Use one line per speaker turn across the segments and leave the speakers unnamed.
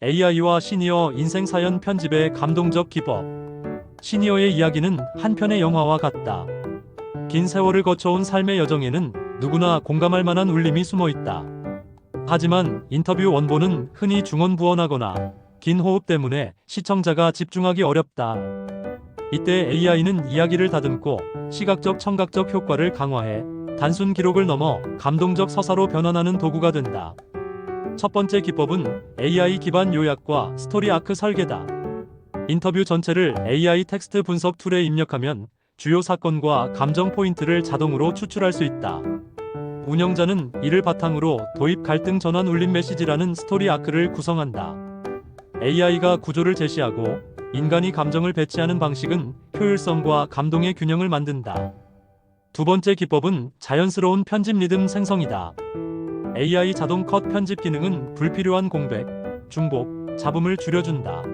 AI와 시니어 인생 사연 편집의 감동적 기법. 시니어의 이야기는 한 편의 영화와 같다. 긴 세월을 거쳐온 삶의 여정에는 누구나 공감할 만한 울림이 숨어 있다. 하지만 인터뷰 원본은 흔히 중언부언하거나 긴 호흡 때문에 시청자가 집중하기 어렵다. 이때 AI는 이야기를 다듬고 시각적 청각적 효과를 강화해 단순 기록을 넘어 감동적 서사로 변환하는 도구가 된다. 첫 번째 기법은 AI 기반 요약과 스토리 아크 설계다. 인터뷰 전체를 AI 텍스트 분석 툴에 입력하면 주요 사건과 감정 포인트를 자동으로 추출할 수 있다. 운영자는 이를 바탕으로 도입 갈등 전환 울림 메시지라는 스토리 아크를 구성한다. AI가 구조를 제시하고 인간이 감정을 배치하는 방식은 효율성과 감동의 균형을 만든다. 두 번째 기법은 자연스러운 편집 리듬 생성이다. AI 자동 컷 편집 기능은 불필요한 공백, 중복, 잡음을 줄여준다.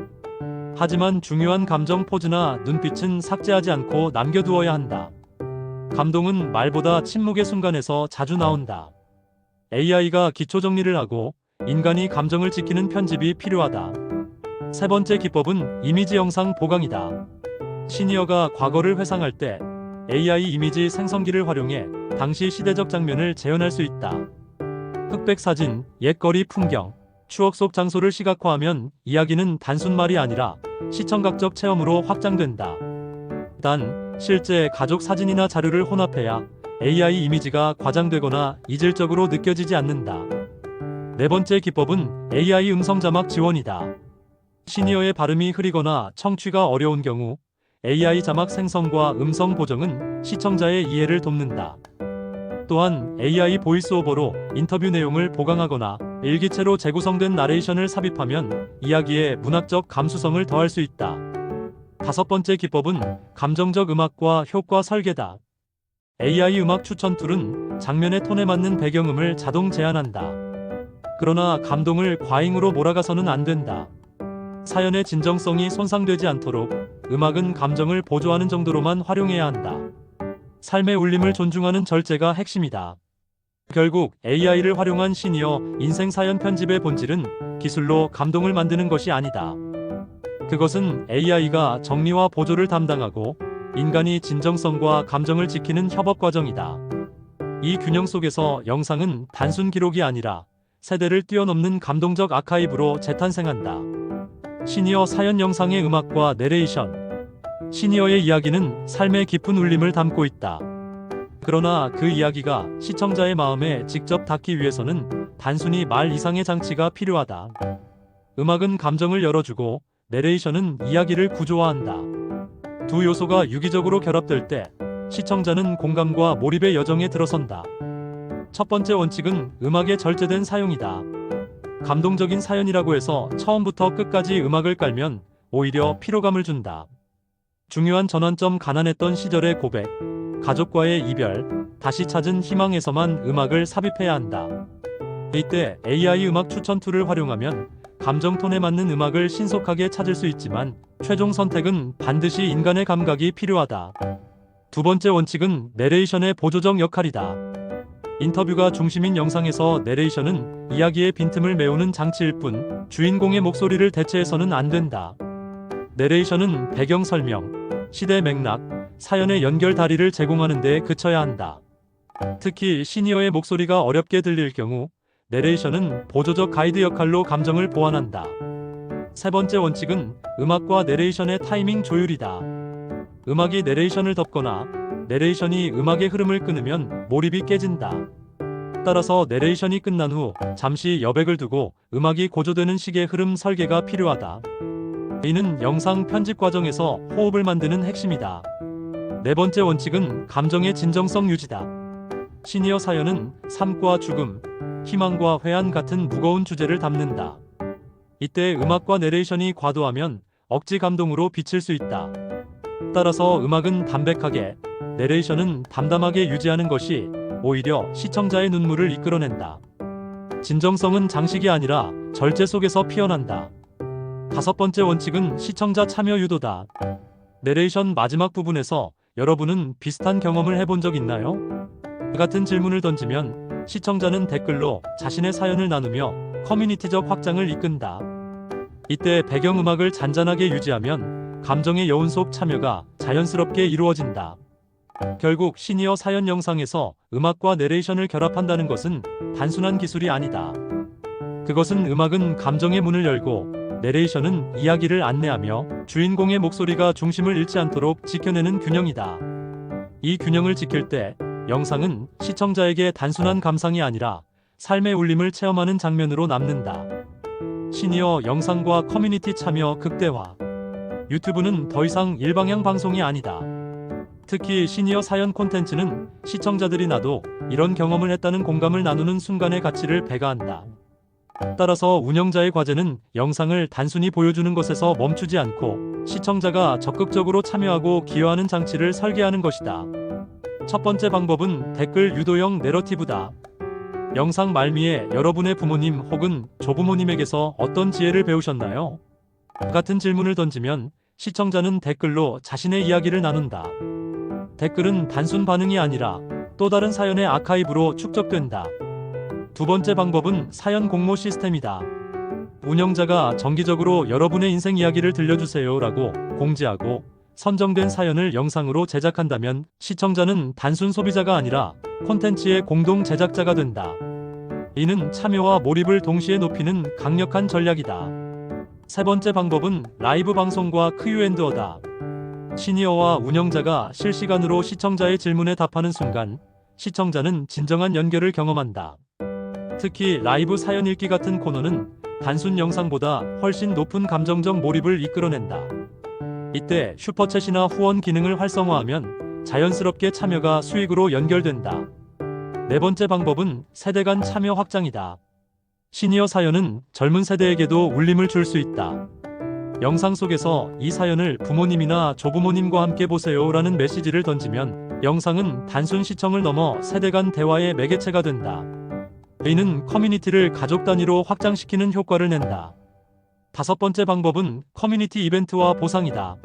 하지만 중요한 감정 포즈나 눈빛은 삭제하지 않고 남겨두어야 한다. 감동은 말보다 침묵의 순간에서 자주 나온다. AI가 기초 정리를 하고 인간이 감정을 지키는 편집이 필요하다. 세 번째 기법은 이미지 영상 보강이다. 시니어가 과거를 회상할 때 AI 이미지 생성기를 활용해 당시 시대적 장면을 재현할 수 있다. 흑백 사진, 옛거리 풍경, 추억 속 장소를 시각화하면 이야기는 단순 말이 아니라 시청각적 체험으로 확장된다. 단, 실제 가족 사진이나 자료를 혼합해야 AI 이미지가 과장되거나 이질적으로 느껴지지 않는다. 네 번째 기법은 AI 음성 자막 지원이다. 시니어의 발음이 흐리거나 청취가 어려운 경우 AI 자막 생성과 음성 보정은 시청자의 이해를 돕는다. 또한 AI 보이스오버로 인터뷰 내용을 보강하거나 일기체로 재구성된 나레이션을 삽입하면 이야기의 문학적 감수성을 더할 수 있다. 다섯 번째 기법은 감정적 음악과 효과 설계다. AI 음악 추천 툴은 장면의 톤에 맞는 배경음을 자동 제안한다. 그러나 감동을 과잉으로 몰아가서는 안 된다. 사연의 진정성이 손상되지 않도록 음악은 감정을 보조하는 정도로만 활용해야 한다. 삶의 울림을 존중하는 절제가 핵심이다. 결국 AI를 활용한 시니어 인생 사연 편집의 본질은 기술로 감동을 만드는 것이 아니다. 그것은 AI가 정리와 보조를 담당하고 인간이 진정성과 감정을 지키는 협업 과정이다. 이 균형 속에서 영상은 단순 기록이 아니라 세대를 뛰어넘는 감동적 아카이브로 재탄생한다. 시니어 사연 영상의 음악과 내레이션. 시니어의 이야기는 삶의 깊은 울림을 담고 있다. 그러나 그 이야기가 시청자의 마음에 직접 닿기 위해서는 단순히 말 이상의 장치가 필요하다. 음악은 감정을 열어주고 내레이션은 이야기를 구조화한다. 두 요소가 유기적으로 결합될 때 시청자는 공감과 몰입의 여정에 들어선다. 첫 번째 원칙은 음악의 절제된 사용이다. 감동적인 사연이라고 해서 처음부터 끝까지 음악을 깔면 오히려 피로감을 준다. 중요한 전환점, 가난했던 시절의 고백, 가족과의 이별, 다시 찾은 희망에서만 음악을 삽입해야 한다. 이때 AI 음악 추천 툴을 활용하면 감정 톤에 맞는 음악을 신속하게 찾을 수 있지만 최종 선택은 반드시 인간의 감각이 필요하다. 두 번째 원칙은 내레이션의 보조적 역할이다. 인터뷰가 중심인 영상에서 내레이션은 이야기의 빈틈을 메우는 장치일 뿐 주인공의 목소리를 대체해서는 안 된다. 내레이션은 배경 설명, 시대 맥락, 사연의 연결 다리를 제공하는 데 그쳐야 한다. 특히 시니어의 목소리가 어렵게 들릴 경우 내레이션은 보조적 가이드 역할로 감정을 보완한다. 세 번째 원칙은 음악과 내레이션의 타이밍 조율이다. 음악이 내레이션을 덮거나 내레이션이 음악의 흐름을 끊으면 몰입이 깨진다. 따라서 내레이션이 끝난 후 잠시 여백을 두고 음악이 고조되는 식의 흐름 설계가 필요하다. 이는 영상 편집 과정에서 호흡을 만드는 핵심이다. 네 번째 원칙은 감정의 진정성 유지다. 시니어 사연은 삶과 죽음, 희망과 회한 같은 무거운 주제를 담는다. 이때 음악과 내레이션이 과도하면 억지 감동으로 비칠 수 있다. 따라서 음악은 담백하게, 내레이션은 담담하게 유지하는 것이 오히려 시청자의 눈물을 이끌어낸다. 진정성은 장식이 아니라 절제 속에서 피어난다. 다섯 번째 원칙은 시청자 참여 유도다. 내레이션 마지막 부분에서 여러분은 비슷한 경험을 해본 적 있나요? 같은 질문을 던지면 시청자는 댓글로 자신의 사연을 나누며 커뮤니티적 확장을 이끈다. 이때 배경음악을 잔잔하게 유지하면 감정의 여운 속 참여가 자연스럽게 이루어진다. 결국 시니어 사연 영상에서 음악과 내레이션을 결합한다는 것은 단순한 기술이 아니다. 그것은 음악은 감정의 문을 열고 내레이션은 이야기를 안내하며 주인공의 목소리가 중심을 잃지 않도록 지켜내는 균형이다. 이 균형을 지킬 때 영상은 시청자에게 단순한 감상이 아니라 삶의 울림을 체험하는 장면으로 남는다. 시니어 영상과 커뮤니티 참여 극대화. 유튜브는 더 이상 일방향 방송이 아니다. 특히 시니어 사연 콘텐츠는 시청자들이 나도 이런 경험을 했다는 공감을 나누는 순간의 가치를 배가한다. 따라서 운영자의 과제는 영상을 단순히 보여주는 것에서 멈추지 않고 시청자가 적극적으로 참여하고 기여하는 장치를 설계하는 것이다. 첫 번째 방법은 댓글 유도형 내러티브다. 영상 말미에 여러분의 부모님 혹은 조부모님에게서 어떤 지혜를 배우셨나요? 같은 질문을 던지면 시청자는 댓글로 자신의 이야기를 나눈다. 댓글은 단순 반응이 아니라 또 다른 사연의 아카이브로 축적된다. 두 번째 방법은 사연 공모 시스템이다. 운영자가 정기적으로 여러분의 인생 이야기를 들려주세요라고 공지하고 선정된 사연을 영상으로 제작한다면 시청자는 단순 소비자가 아니라 콘텐츠의 공동 제작자가 된다. 이는 참여와 몰입을 동시에 높이는 강력한 전략이다. 세 번째 방법은 라이브 방송과 Q&A다. 시니어와 운영자가 실시간으로 시청자의 질문에 답하는 순간 시청자는 진정한 연결을 경험한다. 특히 라이브 사연 읽기 같은 코너는 단순 영상보다 훨씬 높은 감정적 몰입을 이끌어낸다. 이때 슈퍼챗이나 후원 기능을 활성화하면 자연스럽게 참여가 수익으로 연결된다. 네 번째 방법은 세대 간 참여 확장이다. 시니어 사연은 젊은 세대에게도 울림을 줄 수 있다. 영상 속에서 이 사연을 부모님이나 조부모님과 함께 보세요라는 메시지를 던지면 영상은 단순 시청을 넘어 세대 간 대화의 매개체가 된다. 이는 커뮤니티를 가족 단위로 확장시키는 효과를 낸다. 다섯 번째 방법은 커뮤니티 이벤트와 보상이다.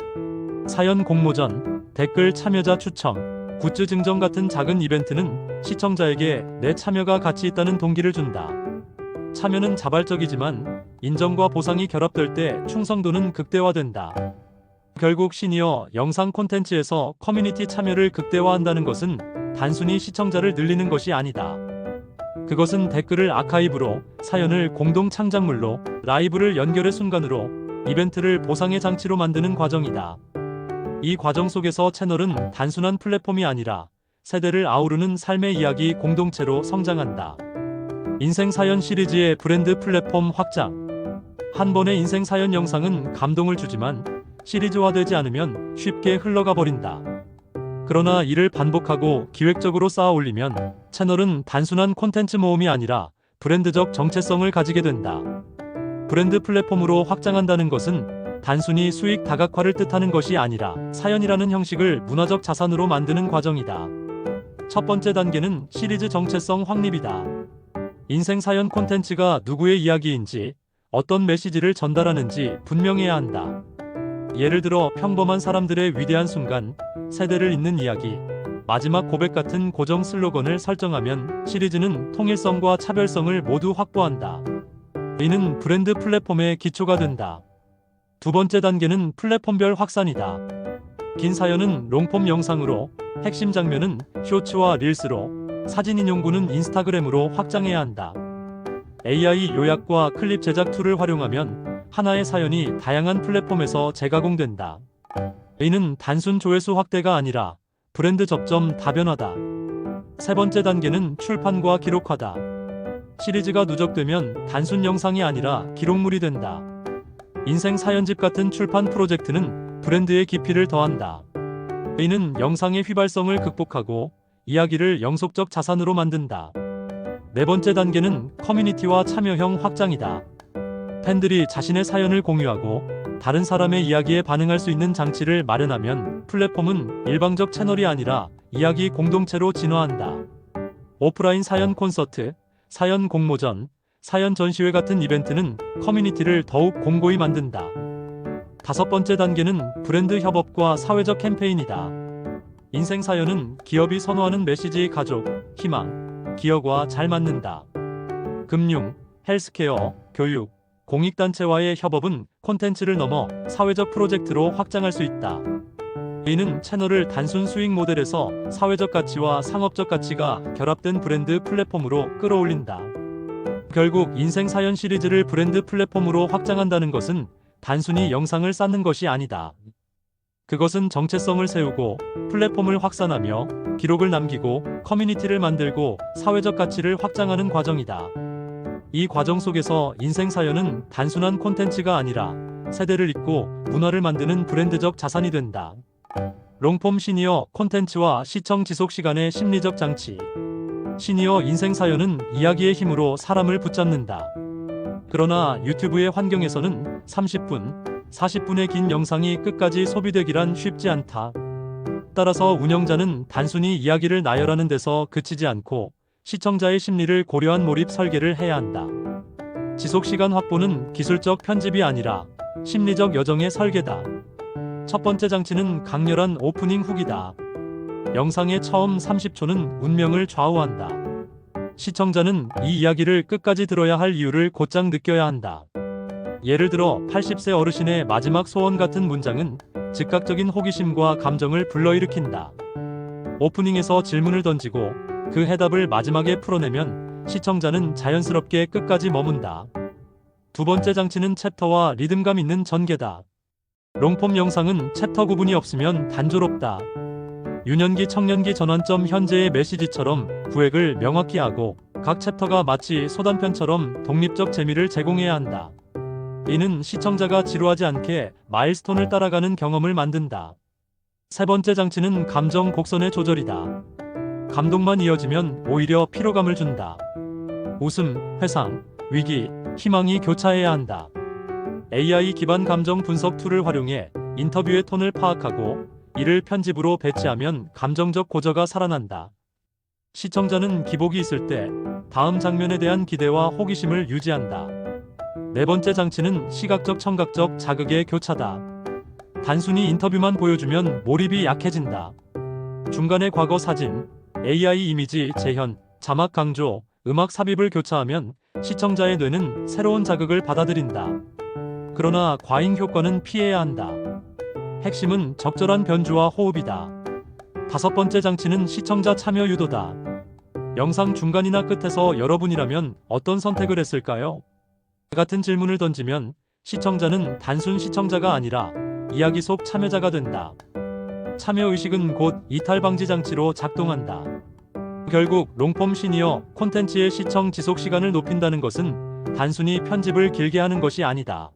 사연 공모전, 댓글 참여자 추첨, 굿즈 증정 같은 작은 이벤트는 시청자에게 내 참여가 가치 있다는 동기를 준다. 참여는 자발적이지만 인정과 보상이 결합될 때 충성도는 극대화된다. 결국 시니어 영상 콘텐츠에서 커뮤니티 참여를 극대화한다는 것은 단순히 시청자를 늘리는 것이 아니다. 그것은 댓글을 아카이브로, 사연을 공동 창작물로, 라이브를 연결의 순간으로, 이벤트를 보상의 장치로 만드는 과정이다. 이 과정 속에서 채널은 단순한 플랫폼이 아니라 세대를 아우르는 삶의 이야기 공동체로 성장한다. 인생 사연 시리즈의 브랜드 플랫폼 확장. 한 번의 인생 사연 영상은 감동을 주지만 시리즈화되지 않으면 쉽게 흘러가 버린다. 그러나 이를 반복하고 기획적으로 쌓아 올리면 채널은 단순한 콘텐츠 모음이 아니라 브랜드적 정체성을 가지게 된다. 브랜드 플랫폼으로 확장한다는 것은 단순히 수익 다각화를 뜻하는 것이 아니라 사연이라는 형식을 문화적 자산으로 만드는 과정이다. 첫 번째 단계는 시리즈 정체성 확립이다. 인생 사연 콘텐츠가 누구의 이야기인지, 어떤 메시지를 전달하는지 분명해야 한다. 예를 들어 평범한 사람들의 위대한 순간, 세대를 잇는 이야기, 마지막 고백 같은 고정 슬로건을 설정하면 시리즈는 통일성과 차별성을 모두 확보한다. 이는 브랜드 플랫폼의 기초가 된다. 두 번째 단계는 플랫폼별 확산이다. 긴 사연은 롱폼 영상으로, 핵심 장면은 쇼츠와 릴스로, 사진 인용구는 인스타그램으로 확장해야 한다. AI 요약과 클립 제작 툴을 활용하면 하나의 사연이 다양한 플랫폼에서 재가공된다. 이는 단순 조회수 확대가 아니라 브랜드 접점 다변화다. 세 번째 단계는 출판과 기록화다. 시리즈가 누적되면 단순 영상이 아니라 기록물이 된다. 인생 사연집 같은 출판 프로젝트는 브랜드의 깊이를 더한다. 이는 영상의 휘발성을 극복하고 이야기를 영속적 자산으로 만든다. 네 번째 단계는 커뮤니티와 참여형 확장이다. 팬들이 자신의 사연을 공유하고 다른 사람의 이야기에 반응할 수 있는 장치를 마련하면 플랫폼은 일방적 채널이 아니라 이야기 공동체로 진화한다. 오프라인 사연 콘서트, 사연 공모전, 사연 전시회 같은 이벤트는 커뮤니티를 더욱 공고히 만든다. 다섯 번째 단계는 브랜드 협업과 사회적 캠페인이다. 인생 사연은 기업이 선호하는 메시지 가족, 희망, 기여와 잘 맞는다. 금융, 헬스케어, 교육, 공익단체와의 협업은 콘텐츠를 넘어 사회적 프로젝트로 확장할 수 있다. 이는 채널을 단순 수익 모델에서 사회적 가치와 상업적 가치가 결합된 브랜드 플랫폼으로 끌어올린다. 결국 인생 사연 시리즈를 브랜드 플랫폼으로 확장한다는 것은 단순히 영상을 쌓는 것이 아니다. 그것은 정체성을 세우고 플랫폼을 확산하며 기록을 남기고 커뮤니티를 만들고 사회적 가치를 확장하는 과정이다. 이 과정 속에서 인생 사연은 단순한 콘텐츠가 아니라 세대를 잇고 문화를 만드는 브랜드적 자산이 된다. 롱폼 시니어 콘텐츠와 시청 지속 시간의 심리적 장치. 시니어 인생 사연은 이야기의 힘으로 사람을 붙잡는다. 그러나 유튜브의 환경에서는 30분, 40분의 긴 영상이 끝까지 소비되기란 쉽지 않다. 따라서 운영자는 단순히 이야기를 나열하는 데서 그치지 않고 시청자의 심리를 고려한 몰입 설계를 해야 한다. 지속시간 확보는 기술적 편집이 아니라 심리적 여정의 설계다. 첫 번째 장치는 강렬한 오프닝 훅이다. 영상의 처음 30초는 운명을 좌우한다. 시청자는 이 이야기를 끝까지 들어야 할 이유를 곧장 느껴야 한다. 예를 들어 80세 어르신의 마지막 소원 같은 문장은 즉각적인 호기심과 감정을 불러일으킨다. 오프닝에서 질문을 던지고 그 해답을 마지막에 풀어내면 시청자는 자연스럽게 끝까지 머문다. 두 번째 장치는 챕터와 리듬감 있는 전개다. 롱폼 영상은 챕터 구분이 없으면 단조롭다. 유년기 청년기 전환점 현재의 메시지처럼 구획을 명확히 하고 각 챕터가 마치 소단편처럼 독립적 재미를 제공해야 한다. 이는 시청자가 지루하지 않게 마일스톤을 따라가는 경험을 만든다. 세 번째 장치는 감정 곡선의 조절이다. 감동만 이어지면 오히려 피로감을 준다. 웃음, 회상, 위기, 희망이 교차해야 한다. AI 기반 감정 분석 툴을 활용해 인터뷰의 톤을 파악하고 이를 편집으로 배치하면 감정적 고저가 살아난다. 시청자는 기복이 있을 때 다음 장면에 대한 기대와 호기심을 유지한다. 네 번째 장치는 시각적 청각적 자극의 교차다. 단순히 인터뷰만 보여주면 몰입이 약해진다. 중간에 과거 사진, AI 이미지 재현, 자막 강조, 음악 삽입을 교차하면 시청자의 뇌는 새로운 자극을 받아들인다. 그러나 과잉 효과는 피해야 한다. 핵심은 적절한 변주와 호흡이다. 다섯 번째 장치는 시청자 참여 유도다. 영상 중간이나 끝에서 여러분이라면 어떤 선택을 했을까요? 같은 질문을 던지면 시청자는 단순 시청자가 아니라 이야기 속 참여자가 된다. 참여의식은 곧 이탈 방지 장치로 작동한다. 결국 롱폼 시니어 콘텐츠의 시청 지속 시간을 높인다는 것은 단순히 편집을 길게 하는 것이 아니다.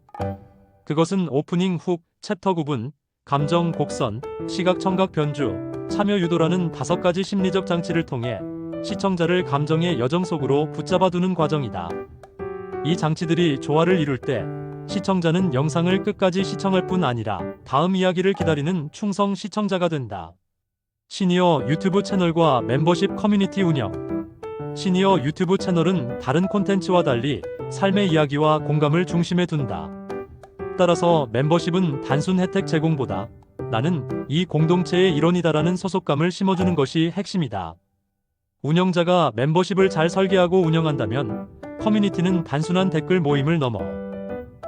그것은 오프닝 훅, 챕터 구분, 감정 곡선, 시각 청각 변주, 참여 유도라는 5가지 심리적 장치를 통해 시청자를 감정의 여정 속으로 붙잡아두는 과정이다. 이 장치들이 조화를 이룰 때 시청자는 영상을 끝까지 시청할 뿐 아니라 다음 이야기를 기다리는 충성 시청자가 된다. 시니어 유튜브 채널과 멤버십 커뮤니티 운영. 시니어 유튜브 채널은 다른 콘텐츠와 달리 삶의 이야기와 공감을 중심에 둔다. 따라서 멤버십은 단순 혜택 제공보다 나는 이 공동체의 일원이다라는 소속감을 심어주는 것이 핵심이다. 운영자가 멤버십을 잘 설계하고 운영한다면 커뮤니티는 단순한 댓글 모임을 넘어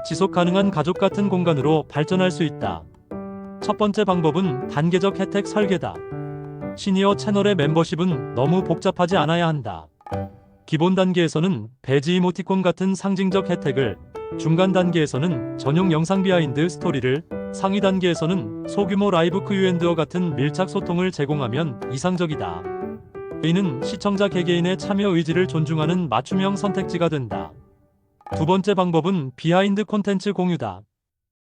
지속 가능한 가족 같은 공간으로 발전할 수 있다. 첫 번째 방법은 단계적 혜택 설계다. 시니어 채널의 멤버십은 너무 복잡하지 않아야 한다. 기본 단계에서는 배지 이모티콘 같은 상징적 혜택을, 중간 단계에서는 전용 영상 비하인드 스토리를, 상위 단계에서는 소규모 라이브 Q&A 같은 밀착 소통을 제공하면 이상적이다. 이는 시청자 개개인의 참여 의지를 존중하는 맞춤형 선택지가 된다. 두 번째 방법은 비하인드 콘텐츠 공유다.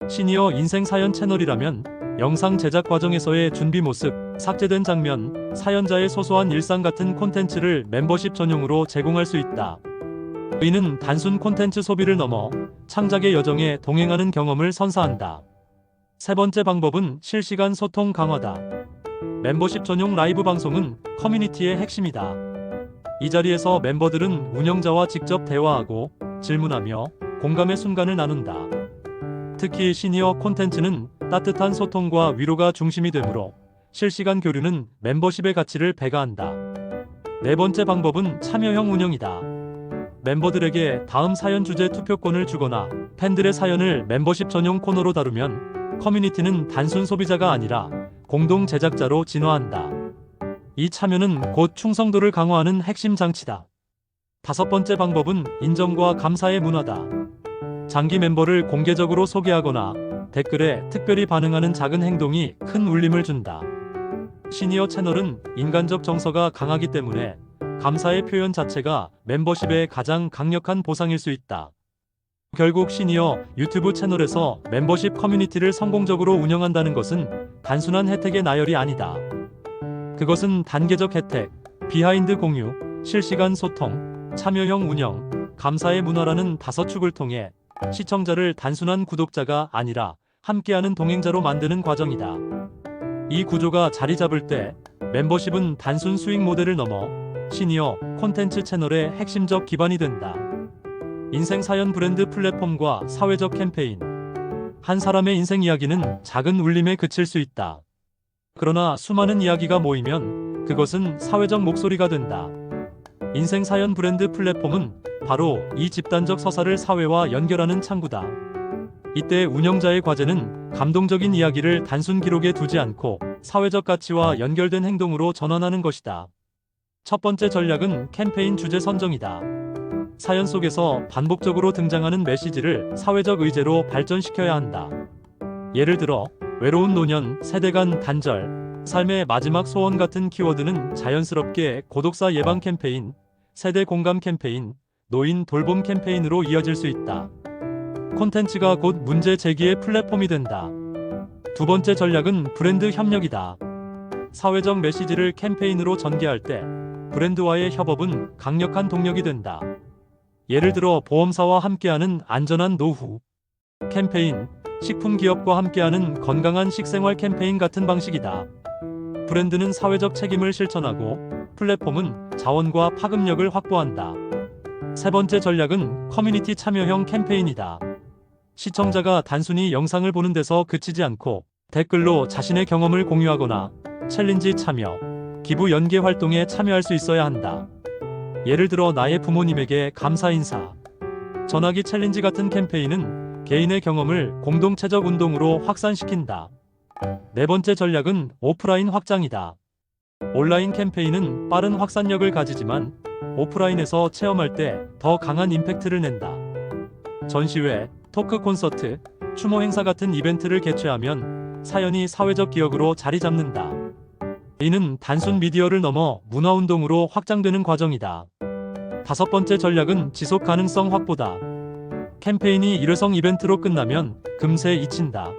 시니어 인생 사연 채널이라면 영상 제작 과정에서의 준비 모습, 삭제된 장면, 사연자의 소소한 일상 같은 콘텐츠를 멤버십 전용으로 제공할 수 있다. 이는 단순 콘텐츠 소비를 넘어 창작의 여정에 동행하는 경험을 선사한다. 세 번째 방법은 실시간 소통 강화다. 멤버십 전용 라이브 방송은 커뮤니티의 핵심이다. 이 자리에서 멤버들은 운영자와 직접 대화하고 질문하며 공감의 순간을 나눈다. 특히 시니어 콘텐츠는 따뜻한 소통과 위로가 중심이 되므로 실시간 교류는 멤버십의 가치를 배가한다. 네 번째 방법은 참여형 운영이다. 멤버들에게 다음 사연 주제 투표권을 주거나 팬들의 사연을 멤버십 전용 코너로 다루면 커뮤니티는 단순 소비자가 아니라 공동 제작자로 진화한다. 이 참여는 곧 충성도를 강화하는 핵심 장치다. 다섯 번째 방법은 인정과 감사의 문화다. 장기 멤버를 공개적으로 소개하거나 댓글에 특별히 반응하는 작은 행동이 큰 울림을 준다. 시니어 채널은 인간적 정서가 강하기 때문에 감사의 표현 자체가 멤버십의 가장 강력한 보상일 수 있다. 결국 시니어 유튜브 채널에서 멤버십 커뮤니티를 성공적으로 운영한다는 것은 단순한 혜택의 나열이 아니다. 그것은 단계적 혜택, 비하인드 공유, 실시간 소통, 참여형 운영, 감사의 문화라는 다섯 축을 통해 시청자를 단순한 구독자가 아니라 함께하는 동행자로 만드는 과정이다. 이 구조가 자리 잡을 때 멤버십은 단순 수익 모델을 넘어 시니어 콘텐츠 채널의 핵심적 기반이 된다. 인생 사연 브랜드 플랫폼과 사회적 캠페인. 한 사람의 인생 이야기는 작은 울림에 그칠 수 있다. 그러나 수많은 이야기가 모이면 그것은 사회적 목소리가 된다. 인생 사연 브랜드 플랫폼은 바로 이 집단적 서사를 사회와 연결하는 창구다. 이때 운영자의 과제는 감동적인 이야기를 단순 기록에 두지 않고 사회적 가치와 연결된 행동으로 전환하는 것이다. 첫 번째 전략은 캠페인 주제 선정이다. 사연 속에서 반복적으로 등장하는 메시지를 사회적 의제로 발전시켜야 한다. 예를 들어 외로운 노년, 세대 간 단절, 삶의 마지막 소원 같은 키워드는 자연스럽게 고독사 예방 캠페인, 세대 공감 캠페인, 노인 돌봄 캠페인으로 이어질 수 있다. 콘텐츠가 곧 문제 제기의 플랫폼이 된다. 두 번째 전략은 브랜드 협력이다. 사회적 메시지를 캠페인으로 전개할 때 브랜드와의 협업은 강력한 동력이 된다. 예를 들어 보험사와 함께하는 안전한 노후 캠페인, 식품 기업과 함께하는 건강한 식생활 캠페인 같은 방식이다. 브랜드는 사회적 책임을 실천하고 플랫폼은 자원과 파급력을 확보한다. 세 번째 전략은 커뮤니티 참여형 캠페인이다. 시청자가 단순히 영상을 보는 데서 그치지 않고 댓글로 자신의 경험을 공유하거나 챌린지 참여, 기부 연계 활동에 참여할 수 있어야 한다. 예를 들어 나의 부모님에게 감사 인사, 전화기 챌린지 같은 캠페인은 개인의 경험을 공동체적 운동으로 확산시킨다. 네 번째 전략은 오프라인 확장이다. 온라인 캠페인은 빠른 확산력을 가지지만 오프라인에서 체험할 때 더 강한 임팩트를 낸다. 전시회, 토크 콘서트, 추모 행사 같은 이벤트를 개최하면 사연이 사회적 기억으로 자리 잡는다. 이는 단순 미디어를 넘어 문화운동으로 확장되는 과정이다. 다섯 번째 전략은 지속 가능성 확보다. 캠페인이 일회성 이벤트로 끝나면 금세 잊힌다.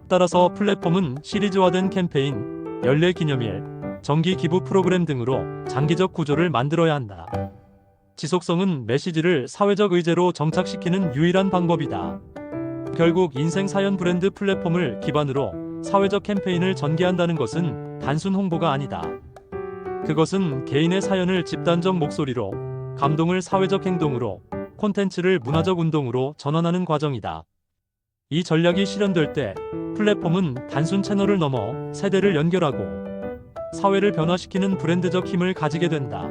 따라서 플랫폼은 시리즈화된 캠페인, 연례 기념일, 정기 기부 프로그램 등으로 장기적 구조를 만들어야 한다. 지속성은 메시지를 사회적 의제로 정착시키는 유일한 방법이다. 결국 인생 사연 브랜드 플랫폼을 기반으로 사회적 캠페인을 전개한다는 것은 단순 홍보가 아니다. 그것은 개인의 사연을 집단적 목소리로, 감동을 사회적 행동으로, 콘텐츠를 문화적 운동으로 전환하는 과정이다. 이 전략이 실현될 때 플랫폼은 단순 채널을 넘어 세대를 연결하고 사회를 변화시키는 브랜드적 힘을 가지게 된다.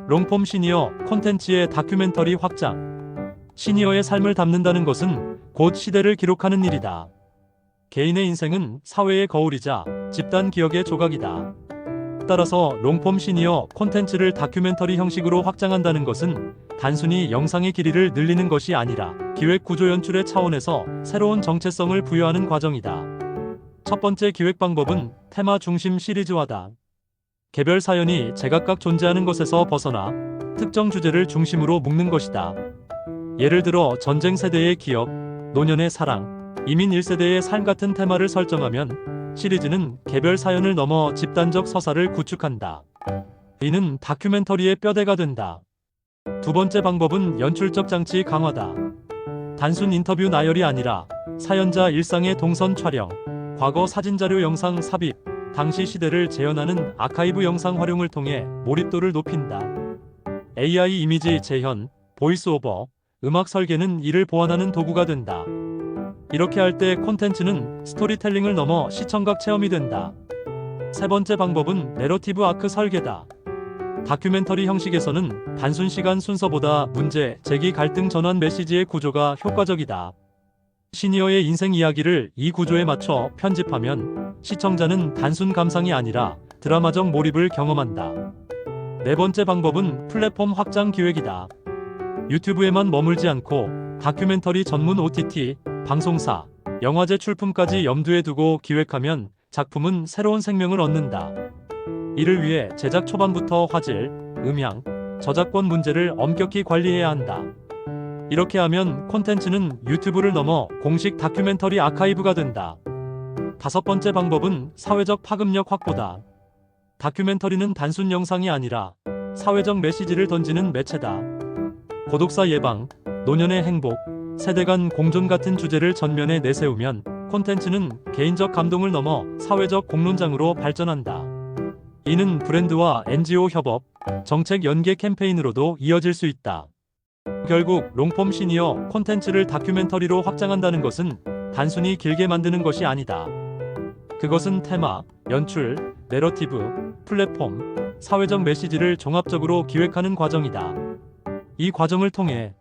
롱폼 시니어 콘텐츠의 다큐멘터리 확장. 시니어의 삶을 담는다는 것은 곧 시대를 기록하는 일이다. 개인의 인생은 사회의 거울이자 집단 기억의 조각이다. 따라서 롱폼 시니어 콘텐츠를 다큐멘터리 형식으로 확장한다는 것은 단순히 영상의 길이를 늘리는 것이 아니라 기획 구조 연출의 차원에서 새로운 정체성을 부여하는 과정이다. 첫 번째 기획 방법은 테마 중심 시리즈화다. 개별 사연이 제각각 존재하는 것에서 벗어나 특정 주제를 중심으로 묶는 것이다. 예를 들어 전쟁 세대의 기억, 노년의 사랑, 이민 1세대의 삶 같은 테마를 설정하면 시리즈는 개별 사연을 넘어 집단적 서사를 구축한다. 이는 다큐멘터리의 뼈대가 된다. 두 번째 방법은 연출적 장치 강화다. 단순 인터뷰 나열이 아니라 사연자 일상의 동선 촬영, 과거 사진자료 영상 삽입, 당시 시대를 재현하는 아카이브 영상 활용을 통해 몰입도를 높인다. AI 이미지 재현, 보이스오버, 음악 설계는 이를 보완하는 도구가 된다. 이렇게 할 때 콘텐츠는 스토리텔링을 넘어 시청각 체험이 된다. 세 번째 방법은 내러티브 아크 설계다. 다큐멘터리 형식에서는 단순 시간 순서보다 문제, 제기, 갈등, 전환, 메시지의 구조가 효과적이다. 시니어의 인생 이야기를 이 구조에 맞춰 편집하면 시청자는 단순 감상이 아니라 드라마적 몰입을 경험한다. 네 번째 방법은 플랫폼 확장 기획이다. 유튜브에만 머물지 않고 다큐멘터리 전문 OTT, 방송사, 영화제 출품까지 염두에 두고 기획하면 작품은 새로운 생명을 얻는다. 이를 위해 제작 초반부터 화질, 음향, 저작권 문제를 엄격히 관리해야 한다. 이렇게 하면 콘텐츠는 유튜브를 넘어 공식 다큐멘터리 아카이브가 된다. 다섯 번째 방법은 사회적 파급력 확보다. 다큐멘터리는 단순 영상이 아니라 사회적 메시지를 던지는 매체다. 고독사 예방, 노년의 행복, 세대 간 공존 같은 주제를 전면에 내세우면 콘텐츠는 개인적 감동을 넘어 사회적 공론장으로 발전한다. 이는 브랜드와 NGO 협업, 정책 연계 캠페인으로도 이어질 수 있다. 결국 롱폼 시니어 콘텐츠를 다큐멘터리로 확장한다는 것은 단순히 길게 만드는 것이 아니다. 그것은 테마, 연출, 내러티브, 플랫폼, 사회적 메시지를 종합적으로 기획하는 과정이다. 이 과정을 통해